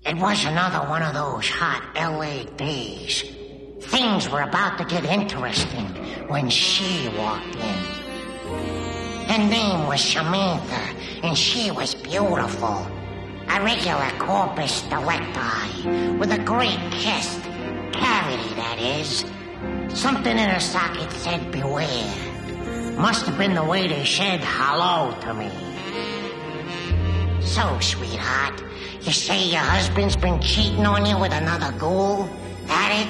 It was another one of those hot L.A. days. Things were about to get interesting when she walked in. Her name was Samantha, and she was beautiful. A regular corpus delicti, with a great chest. Cavity, that is. Something in her socket said beware. Must have been the way they said hello to me. So, sweetheart, you say your husband's been cheating on you with another ghoul? That it?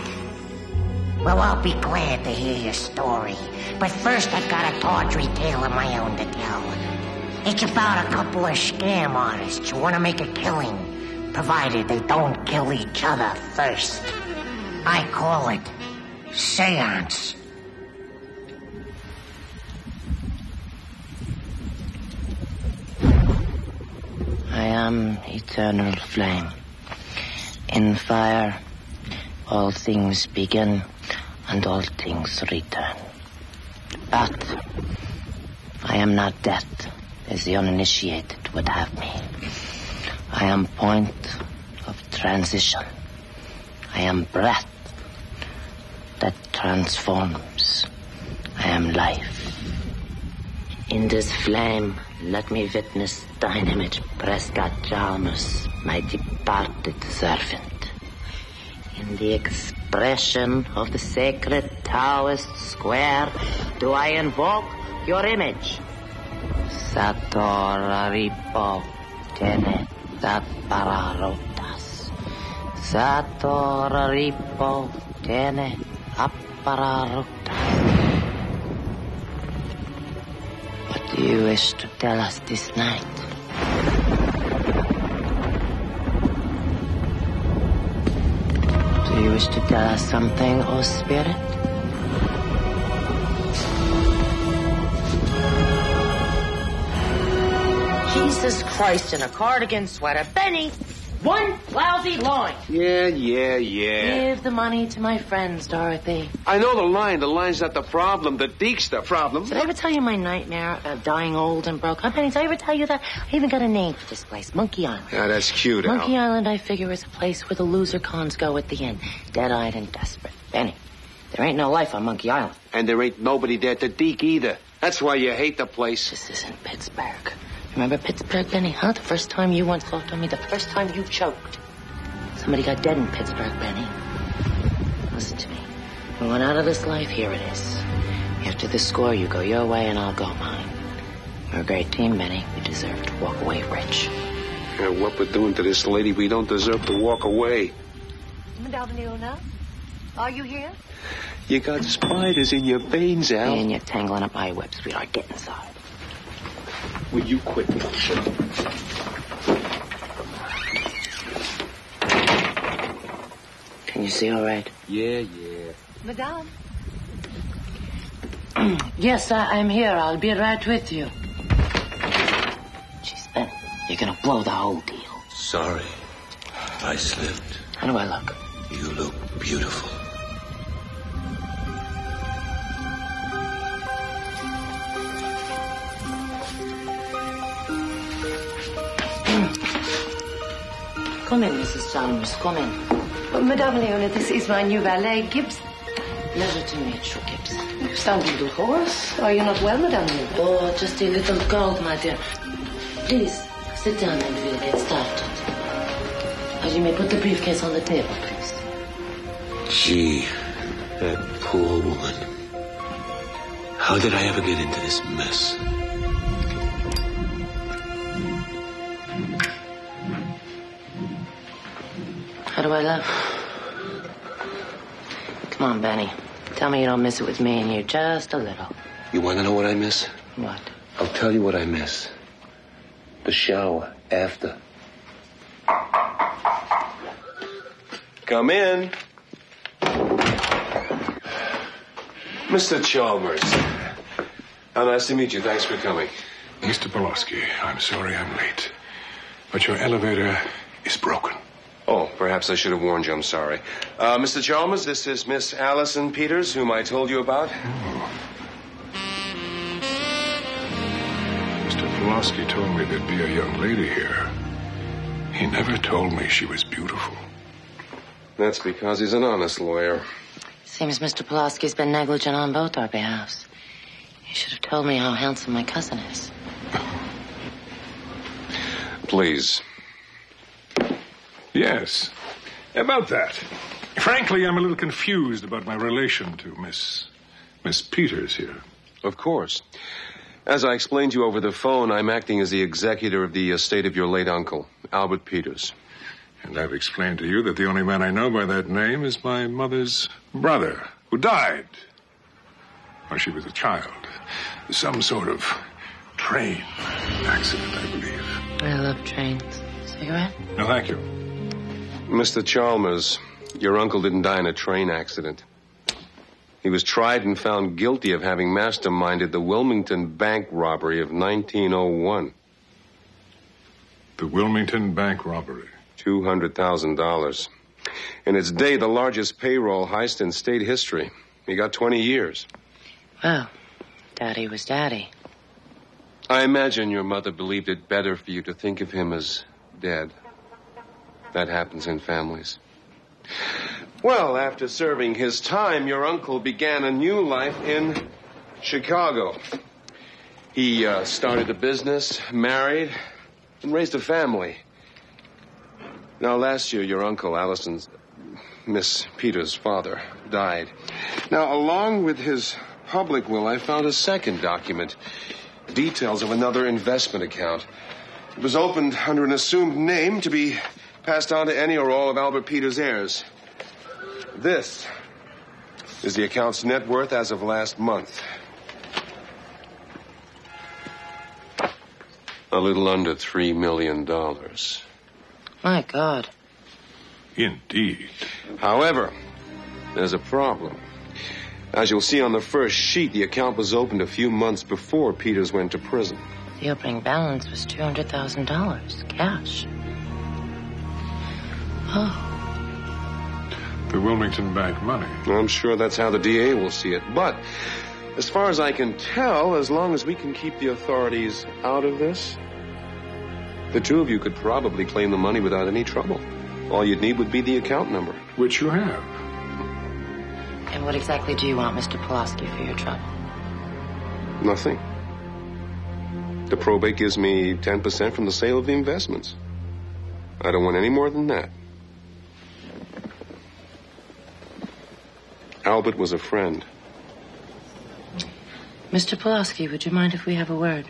Well, I'll be glad to hear your story. But first, I've got a tawdry tale of my own to tell. It's about a couple of scam artists who want to make a killing, provided they don't kill each other first. I call it seance. I am eternal flame. In fire, all things begin and all things return. But I am not death, as the uninitiated would have me. I am point of transition. I am breath that transforms. I am life. In this flame, let me witness thine image, Prescott Chalmers, my departed servant. In the expression of the sacred Taoist square, do I invoke your image. Satora ripo tene appararotas. Satora ripo tene appararotas. What do you wish to tell us this night? Do you wish to tell us something, O spirit? Jesus Christ, in a cardigan sweater. Benny, one lousy line. Yeah. Give the money to my friends, Dorothy. I know the line. The line's not the problem. The deek's the problem. Did I ever tell you my nightmare of dying old and broke? Benny, did I ever tell you that? I even got a name for this place, Monkey Island. Yeah, that's cute, Al. Monkey Island, I figure, is a place where the loser cons go at the end. Dead-eyed and desperate. Benny, there ain't no life on Monkey Island. And there ain't nobody there to deek either. That's why you hate the place. This isn't Pittsburgh. Remember Pittsburgh, Benny, huh? The first time you once thought to me, the first time you choked. Somebody got dead in Pittsburgh, Benny. Listen to me. We went out of this life, here it is. After the score, you go your way and I'll go mine. We're a great team, Benny. We deserve to walk away rich. Yeah, what we're doing to this lady, we don't deserve to walk away. Madame Leona, are you here? You got spiders in your veins, Al. And you're tangling up my web, sweetheart. Get inside. Will you quit? Can you see all right? Yeah. Madame? Yes, I'm here. I'll be right with you. Jeez, Ben, you're gonna blow the whole deal. Sorry. I slipped. How do I look? You look beautiful. Come in, Mrs. Chalmers. Come in. Madame Leona, this is my new valet, Gibbs. Pleasure to meet you, Gibbs. You sound a little hoarse. Are you not well, Madame Leona? Oh, just a little cold, my dear. Please, sit down and we'll get started. As you may put the briefcase on the table, please. Gee, that poor woman. How did I ever get into this mess? How do I look? Come on, Benny. Tell me you don't miss it with me and you just a little. You want to know what I miss? What? I'll tell you what I miss. The shower after. Come in. Mr. Chalmers. How nice to meet you. Thanks for coming. Mr. Pulaski, I'm sorry I'm late, but your elevator is broken. Oh, perhaps I should have warned you. I'm sorry. Mr. Chalmers, this is Miss Allison Peters, whom I told you about. Oh. Mr. Pulaski told me there'd be a young lady here. He never told me she was beautiful. That's because he's an honest lawyer. Seems Mr. Pulaski's been negligent on both our behalves. He should have told me how handsome my cousin is. Please. Yes, about that. Frankly, I'm a little confused about my relation to Miss Peters here. Of course. As I explained to you over the phone, I'm acting as the executor of the estate of your late uncle, Albert Peters. And I've explained to you that the only man I know by that name is my mother's brother, who died while she was a child. Some sort of train accident, I believe. I love trains. Cigarette? No, thank you. Mr. Chalmers, your uncle didn't die in a train accident. He was tried and found guilty of having masterminded the Wilmington bank robbery of 1901. The Wilmington bank robbery? $200,000. In its day, the largest payroll heist in state history. He got 20 years. Well, Daddy was Daddy. I imagine your mother believed it better for you to think of him as dead. That happens in families. Well, after serving his time, your uncle began a new life in Chicago. He started a business, married, and raised a family. Now, last year, your uncle, Miss Peters' father, died. Now, along with his public will, I found a second document. Details of another investment account. It was opened under an assumed name to be passed on to any or all of Albert Peters' heirs. This is the account's net worth as of last month. A little under $3 million. My God. Indeed. However, there's a problem. As you'll see on the first sheet, the account was opened a few months before Peters went to prison. The opening balance was $200,000, cash. Oh. The Wilmington bank money. I'm sure that's how the DA will see it. But as far as I can tell, as long as we can keep the authorities out of this, the two of you could probably claim the money without any trouble. All you'd need would be the account number. Which you have. And what exactly do you want, Mr. Pulaski, for your trouble? Nothing. The probate gives me 10% from the sale of the investments. I don't want any more than that. Albert was a friend. Mr. Pulaski, would you mind if we have a word?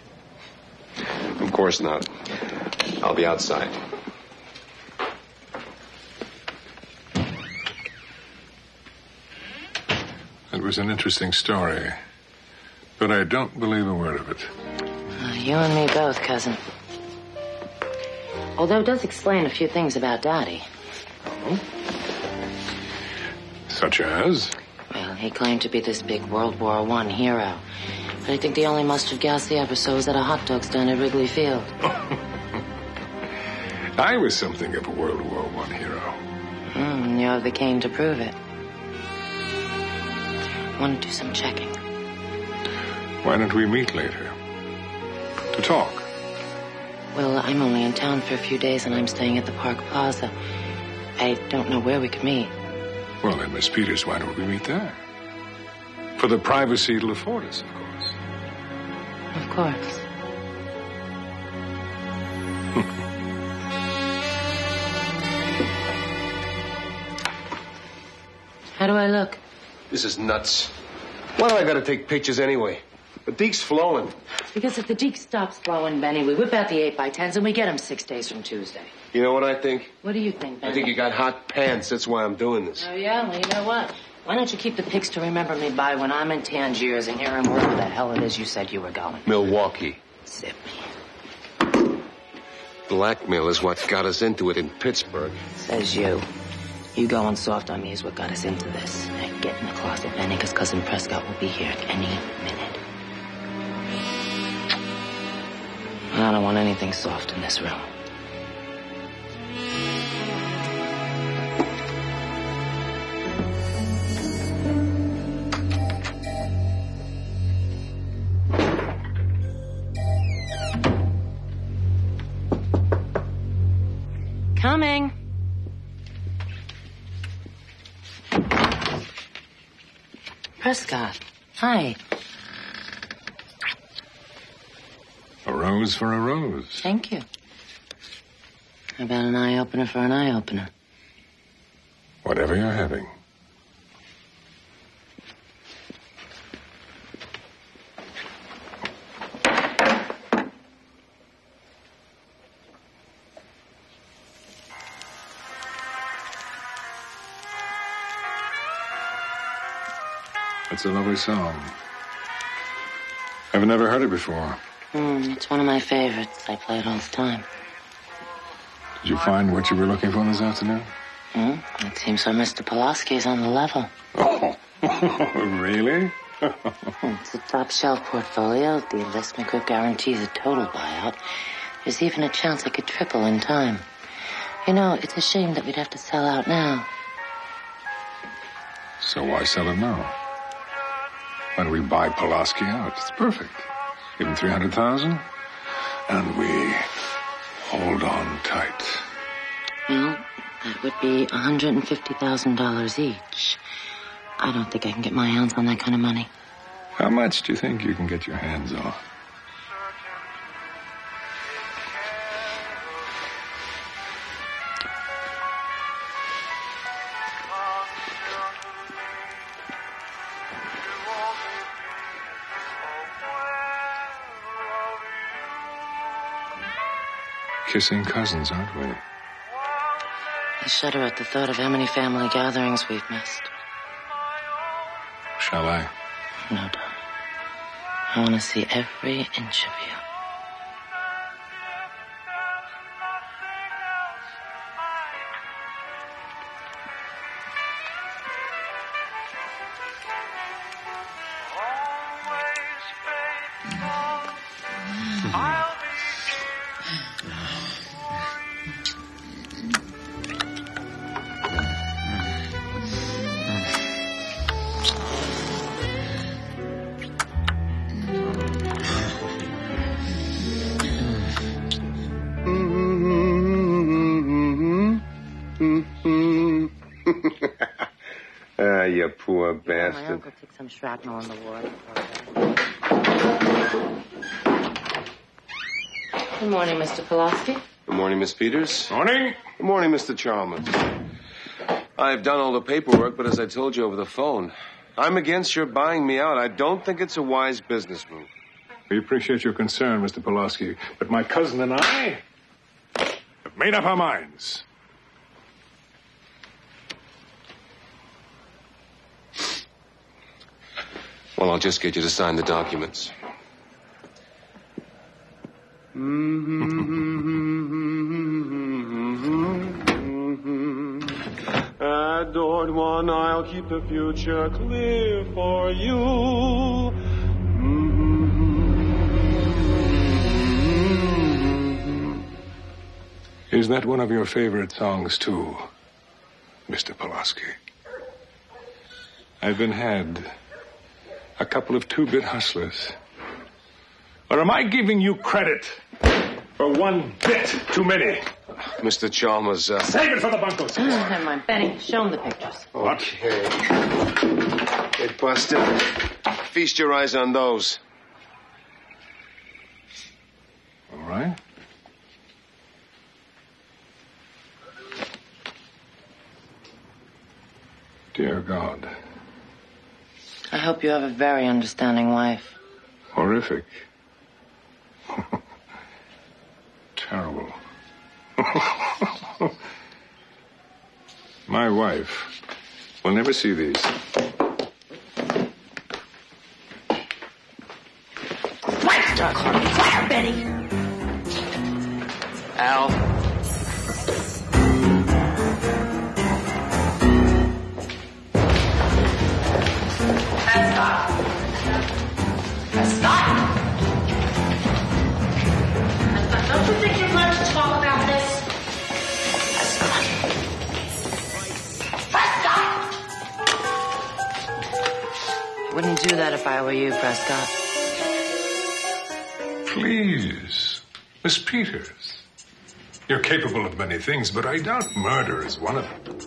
Of course not. I'll be outside. It was an interesting story, but I don't believe a word of it. You and me both, cousin. Although it does explain a few things about Daddy. Oh? Such as? Well, he claimed to be this big World War I hero. But I think the only mustard gas he ever saw was at a hot dog stand at Wrigley Field. I was something of a World War I hero. You're the king to prove it. I want to do some checking. Why don't we meet later? To talk. Well, I'm only in town for a few days, and I'm staying at the Park Plaza. I don't know where we could meet. Well, then, Miss Peters, why don't we meet there? For the privacy it'll afford us, of course. Of course. How do I look? This is nuts. Why do I gotta take pictures anyway? The deek's flowing. Because if the Deke stops flowing, Benny, we whip out the 8x10s and we get him 6 days from Tuesday. You know what I think? What do you think, Benny? I think you got hot pants. That's why I'm doing this. Oh, yeah? Well, you know what? Why don't you keep the pics to remember me by when I'm in Tangiers and hearing wherever the hell it is you said you were going? Milwaukee. Zip. Blackmail is what got us into it in Pittsburgh. Says you. You going soft on me is what got us into this. Now get in the closet, Benny, because Cousin Prescott will be here any minute. I don't want anything soft in this room. Coming. Prescott. Hi. A rose for a rose. Thank you. How about an eye-opener for an eye-opener? Whatever you're having. It's a lovely song. I've never heard it before. It's one of my favorites. I play it all the time. Did you find what you were looking for this afternoon? It seems our Mr. Pulaski's on the level. Oh, really? It's a top-shelf portfolio. The investment group guarantees a total buyout. There's even a chance it could triple in time. You know, it's a shame that we'd have to sell out now. So why sell it now? Why don't we buy Pulaski out? It's perfect. Give him $300,000, and we hold on tight. Well, that would be $150,000 each. I don't think I can get my hands on that kind of money. How much do you think you can get your hands on? Kissing cousins, aren't we? I shudder at the thought of how many family gatherings we've missed. Shall I? No, darling. I want to see every inch of you. You poor bastard. My uncle took some shrapnel on the war. Good morning, Mr. Pulaski. Good morning, Miss Peters. Morning. Good morning, Mr. Chalmers. I've done all the paperwork, but as I told you over the phone, I'm against your buying me out. I don't think it's a wise business move. We appreciate your concern, Mr. Pulaski, but my cousin and I have made up our minds. Well, I'll just get you to sign the documents. Adored one, I'll keep the future clear for you. Is that one of your favorite songs, too, Mr. Pulaski? I've been had a couple of two-bit hustlers. Or am I giving you credit For one bit too many. Mr. Chalmers, Save it for the bunkers. Never mind. Benny, show him the pictures. Okay. Hey, Buster. Feast your eyes on those. All right. Dear God. I hope you have a very understanding wife. Horrific. Terrible. My wife will never see these. Fire, Benny! Al. Don't you think you're going to talk about this? Wouldn't do that if I were you, Prescott. Please, Miss Peters. You're capable of many things, but I doubt murder is one of them.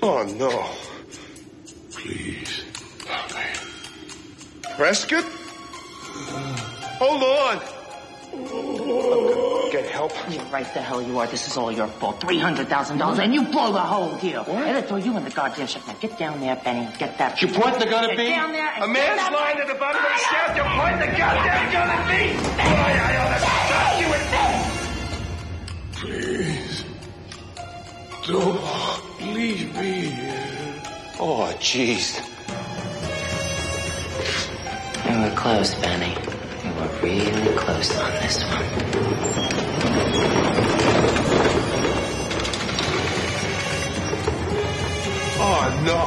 Oh, no. Please. Prescott? Hold on. Get help. You're right the hell you are. This is all your fault. $300,000 and you blow the whole deal. What? They'll throw you in the goddamn ship. Now get down there, Benny. Get that. You point the gun at me? Down there and A man's lying at the bottom of the shaft. You point the goddamn gun at me? Boy, I ought to stop you with... Please. Don't leave me here. Oh, jeez. We were close, Benny. We were really close on this one. Oh, no.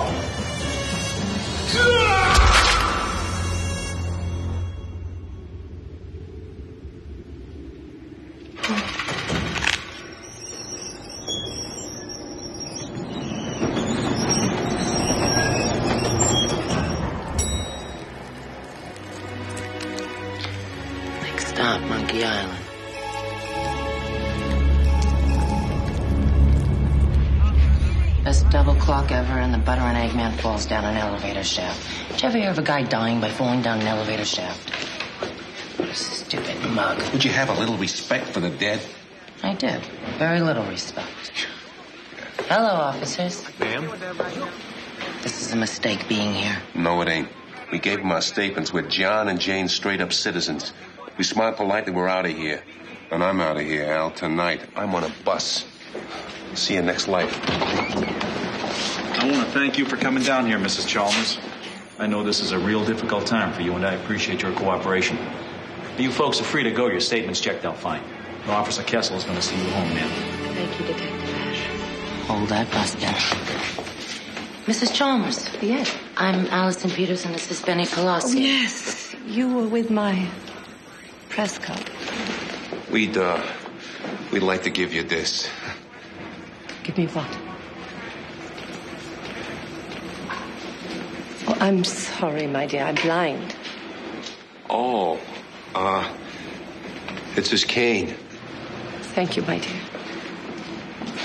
Next stop, Monkey Island. Best double clock ever, and the butter and egg man falls down an elevator shaft. Did you ever hear of a guy dying by falling down an elevator shaft? What a stupid mug. Would you have a little respect for the dead? I did. Very little respect. Hello, officers. Ma'am? This is a mistake being here. No, it ain't. We gave them our statements. We're John and Jane straight-up citizens. We smiled politely, we're out of here. And I'm out of here, Al, tonight. I'm on a bus. See you next life. I want to thank you for coming down here, Mrs. Chalmers. I know this is a real difficult time for you, and I appreciate your cooperation. You folks are free to go. Your statement's checked out fine. Officer Kessel is going to see you home, ma'am. Thank you, Detective Ash. Hold that bus, Benny. Mrs. Chalmers. Yes. I'm Allison Peters, and this is Benny Pelosi. Oh, yes. You were with my Prescott. We'd like to give you this. Give me what? Oh, I'm sorry, my dear. I'm blind. Oh, it's his cane. Thank you, my dear.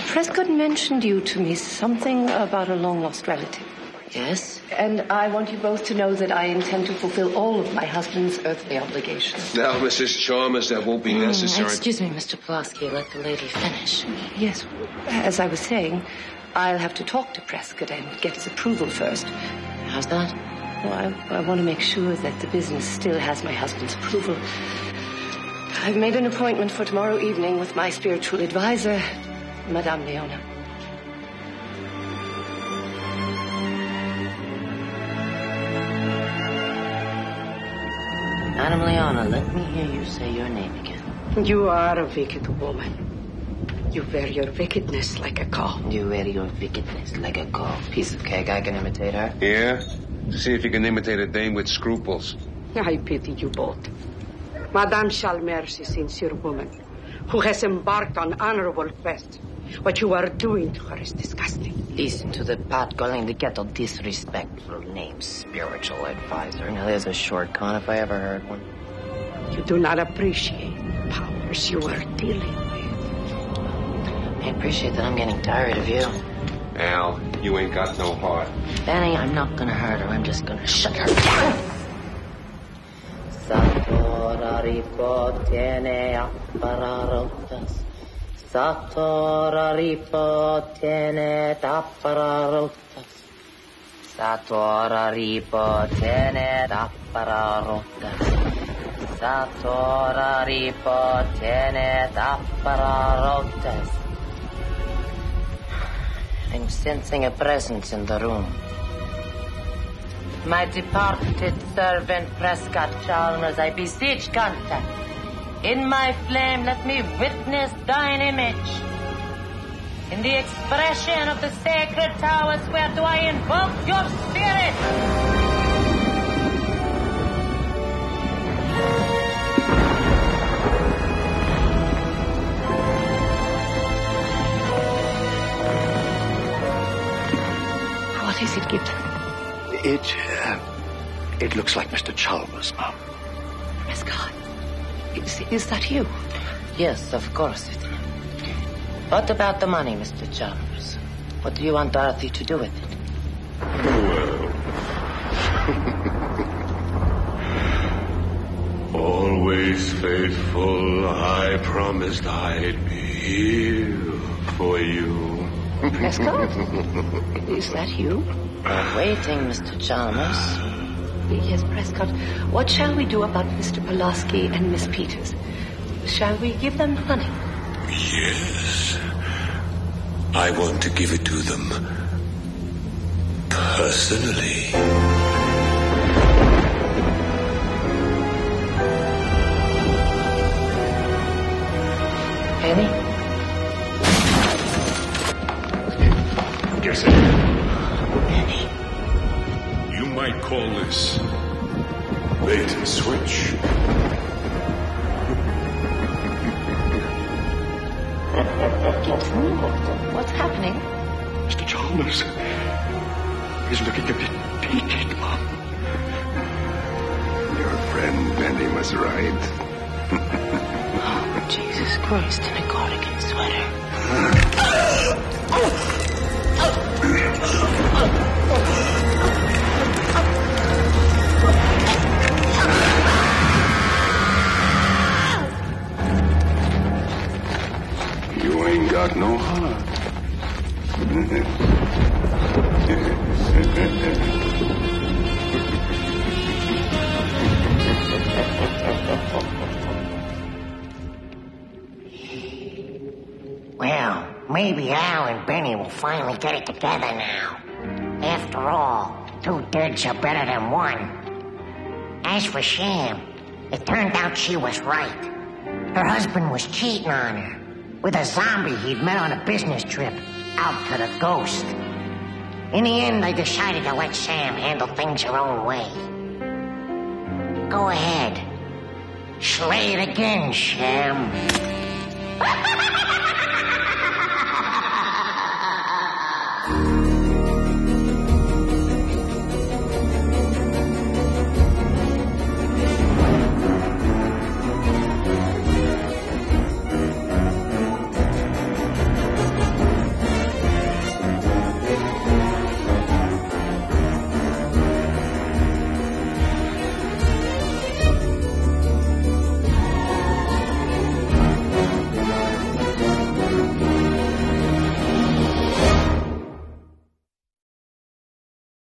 Prescott mentioned you to me, something about a long-lost relative. Yes? And I want you both to know that I intend to fulfill all of my husband's earthly obligations. Now, Mrs. Chalmers, that won't be necessary. Excuse me, Mr. Pulaski. Let the lady finish. Yes, as I was saying, I'll have to talk to Prescott and get his approval first. How's that? Well, I want to make sure that the business still has my husband's approval. I've made an appointment for tomorrow evening with my spiritual advisor, Madame Leona. Madame Leona, let me hear you say your name again. You are a wicked woman. You wear your wickedness like a cow. You wear your wickedness like a cow. Piece of cake, I can imitate her. Yeah? See if you can imitate a dame with scruples. I pity you both. Madame Chalmers is a sincere woman who has embarked on honorable quest What you are doing to her is disgusting. Listen to the pot calling the kettle disrespectful name, spiritual advisor. Now, there's a short con if I ever heard one. You do not appreciate the powers you are dealing with. I appreciate that I'm getting tired of you. Al, you ain't got no heart. Danny, I'm not gonna hurt her. I'm just gonna shut her down. Satora tiene appararotas. Satora tiene appararotas. Satora tiene appararotas. Satora tiene appararotas. I'm sensing a presence in the room. My departed servant, Prescott Chalmers, I beseech contact. In my flame, let me witness thine image. In the expression of the sacred towers, where do I invoke your spirit? What is it, Gibbs? It looks like Mr. Chalmers, Mom. Prescott, is that you? Yes, of course it is. What about the money, Mr. Chalmers? What do you want Dorothy to do with it? Well, always faithful, I promised I'd be here for you. Prescott, is that you? I'm waiting, Mr. Chalmers. Yes, Prescott. What shall we do about Mr. Pulaski and Miss Peters? Shall we give them the money? Yes. I want to give it to them personally. Penny? Guess it. Penny. You might call this bait and switch. What's happening? Mr. Chalmers. He's looking a bit peaked, Mom. Your friend Benny was right. Oh, Jesus Christ, in a cardigan sweater. You ain't got no heart. Well, maybe Al and Benny will finally get it together now. After all, 2 deads are better than 1. As for Sham, it turned out she was right. Her husband was cheating on her with a zombie he'd met on a business trip out to the Ghost. In the end, they decided to let Sam handle things her own way. Go ahead. Slay it again, Sham.